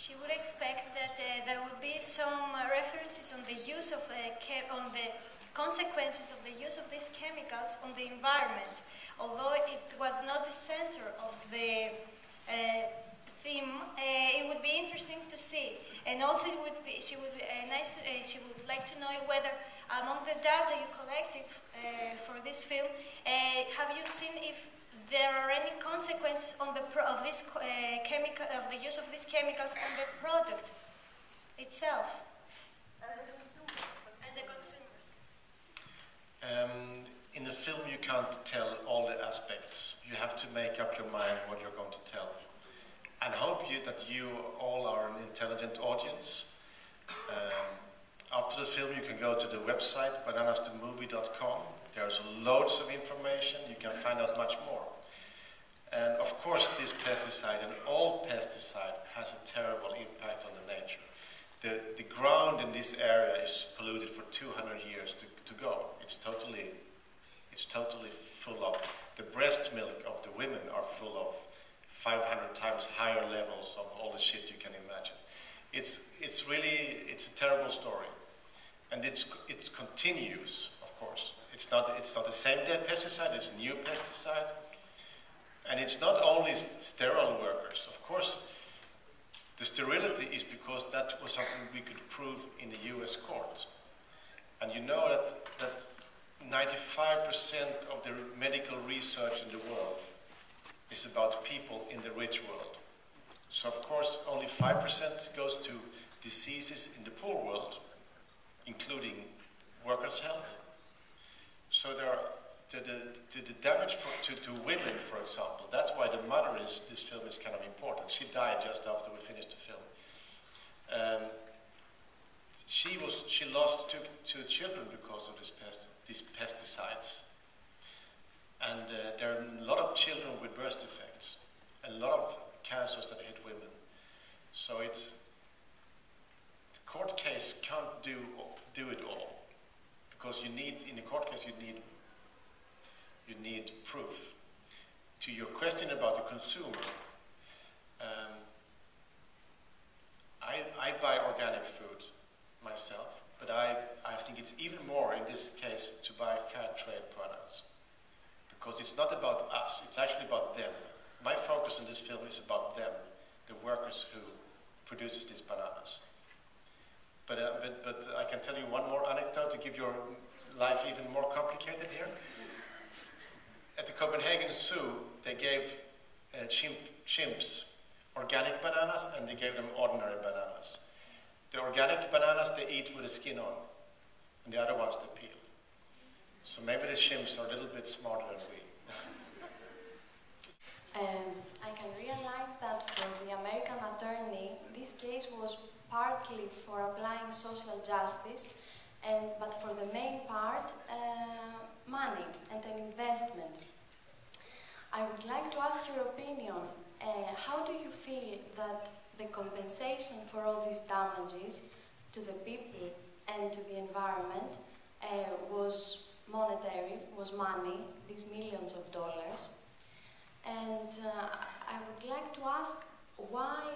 she would expect that there would be some references on the use of on the consequences of the use of these chemicals on the environment, although it was not the center of the theme. It would be interesting to see, and also she would like to know whether among the data you collected for this film, have you seen if there are any consequences on the of the use of these chemicals on the product itself and the consumers. In the film, you can't tell all the aspects. You have to make up your mind what you're going to tell. And I hope that you all are an intelligent audience. After the film, you can go to the website bananasthemovie.com. There's loads of information. You can find out much more. And of course, this pesticide and all pesticide has a terrible impact on the nature. The ground in this area is polluted for 200 years to go. It's totally full of, the breast milk of the women are full of 500 times higher levels of all the shit you can imagine. It's a terrible story. And it continues, of course. It's not the same pesticide, it's a new pesticide. And it's not only sterile workers. Of course, the sterility is because that was something we could prove in the US court. And you know that 95% of the medical research in the world is about people in the rich world. So of course, only 5% goes to diseases in the poor world, including workers' health. So there are the damage to women, for example. That's why the mother this film is kind of important. She died just after we finished the film. She lost two children because of these pesticides. And there are a lot of children with birth defects, a lot of cancers that hit women. So the court case can't do it all, because in a court case you need proof. To your question about the consumer, I buy organic food myself, but I think it's even more in this case to buy fair trade products, because it's not about us, it's actually about them. My focus in this film is about them, the workers who produces these bananas. But I can tell you one more anecdote to give your life even more complicated here. At the Copenhagen Zoo, they gave chimps organic bananas and they gave them ordinary bananas. The organic bananas they eat with the skin on, and the other ones they peel. So maybe the chimps are a little bit smarter than we. I can realize that for the American attorney, this case was partly for applying social justice, but for the main part, money and an investment. I would like to ask your opinion. How do you feel that the compensation for all these damages to the people and to the environment was monetary, was money, these millions of dollars? And I would like to ask, why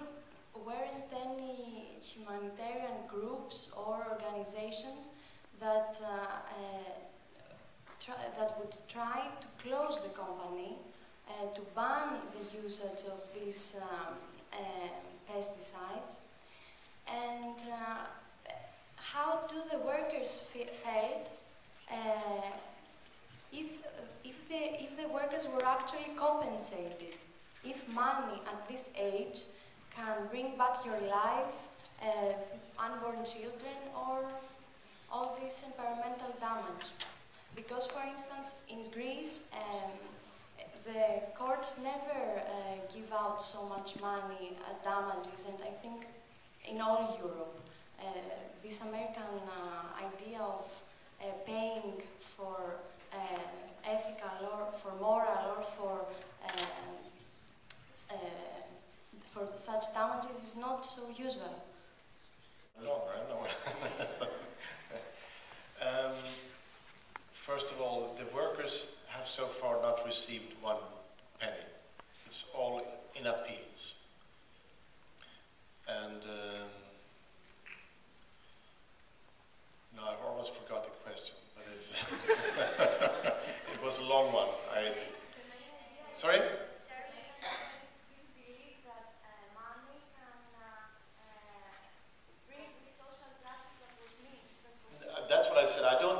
weren't any humanitarian groups or organizations that would try to close the company, to ban the usage of these pesticides? And how do the workers felt if the workers were actually compensated? If money at this age can bring back your life, unborn children, or all this environmental damage? Because, for instance, in Greece, the courts never give out so much money at damages, and I think in all Europe, this American idea of paying for ethical or for moral or for such damages is not so usual. No, I know. First of all, the workers have so far not received one penny. It's all in appeals. And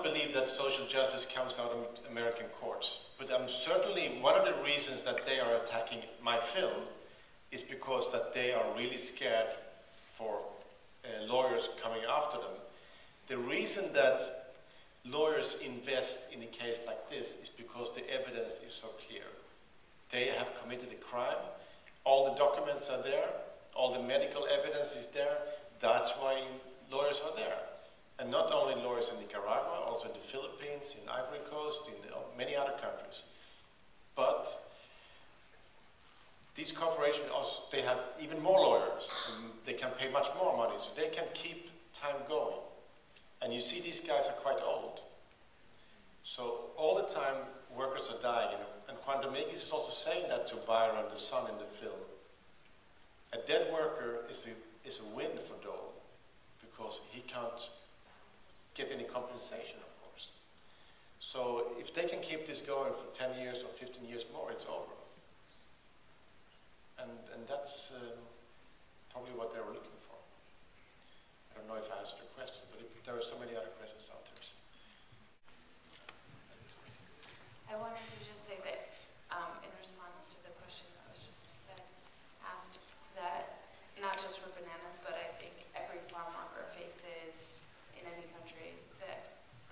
don't believe that social justice comes out of American courts, but certainly one of the reasons that they are attacking my film is because that they are really scared for lawyers coming after them. The reason that lawyers invest in a case like this is because the evidence is so clear. They have committed a crime, all the documents are there, all the medical evidence is there, that's why lawyers are there. And not only lawyers in Nicaragua, also in the Philippines, in Ivory Coast, in many other countries. But these corporations also, they have even more lawyers. And they can pay much more money, so they can keep time going. And you see these guys are quite old. So all the time workers are dying. And Juan Dominguez is also saying that to Byron, the son in the film. A dead worker is a win for Dole because he can't get any compensation, of course. So if they can keep this going for 10 years or 15 years more, it's over. And that's probably what they were looking for. I don't know if I answered your question, but there are so many other questions out there. So. I wanted to just say that in response to the question that was just asked, that not just for bananas, but I think every farm worker faces in any country the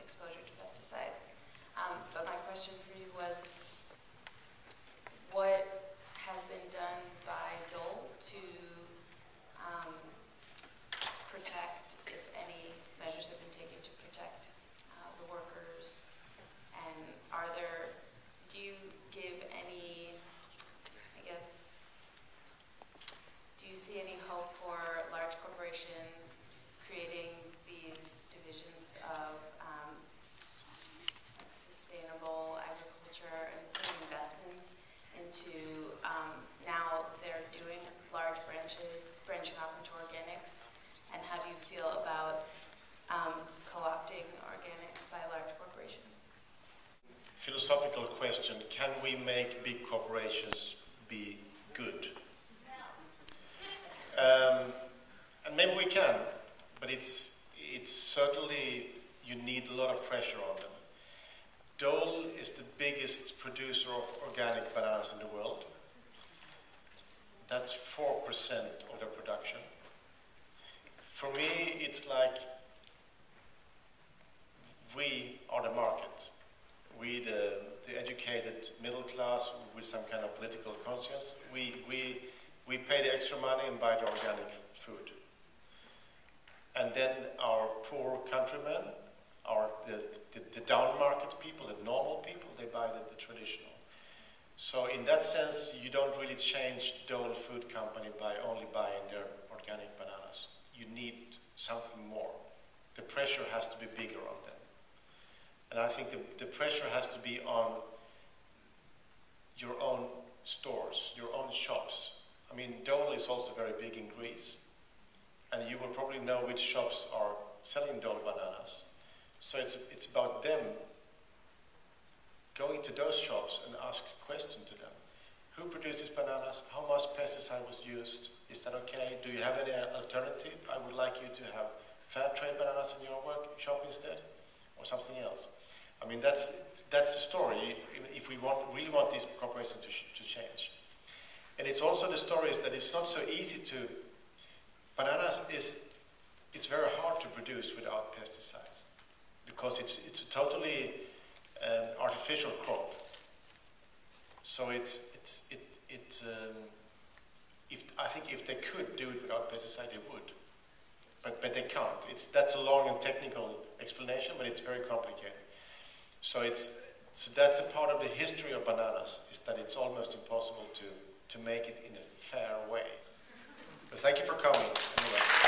exposure to pesticides. But my question for you was, what has been done by Dole to protect, if any measures have been taken to protect the workers? And do you give any, I guess, do you see any hope for large corporations creating these divisions of sustainable agriculture and putting investments into, now they're doing large branching off into organics? And how do you feel about co-opting organics by large corporations? Philosophical question, can we make big corporations be good? And maybe we can, but it's certainly, you need a lot of pressure on them. Dole is the biggest producer of organic bananas in the world. That's 4% of their production. For me, it's like we are the market. We, the educated middle class with some kind of political conscience, we pay the extra money and buy the organic food. And then our poor countrymen, the down market people, the normal people, they buy the traditional. So in that sense, you don't really change Dole Food Company by only buying their organic bananas. You need something more. The pressure has to be bigger on them. And I think the pressure has to be on your own stores, your own shops. I mean, Dole is also very big in Greece. And you will probably know which shops are selling Dole bananas. So it's about them going to those shops and ask questions to them. Who produces bananas? How much pesticide was used? Is that okay? Do you have any alternative? I would like you to have fair trade bananas in your workshop instead, or something else. I mean, that's the story if we really want these corporations to change. And it's also the story is that it's not so easy to, bananas it's very hard to produce without pesticides because it's a totally artificial crop. So I think if they could do it without pesticide, they would. But they can't. That's a long and technical explanation, but it's very complicated. So that's a part of the history of bananas, is that it's almost impossible to make it in a fair way. But thank you for coming anyway.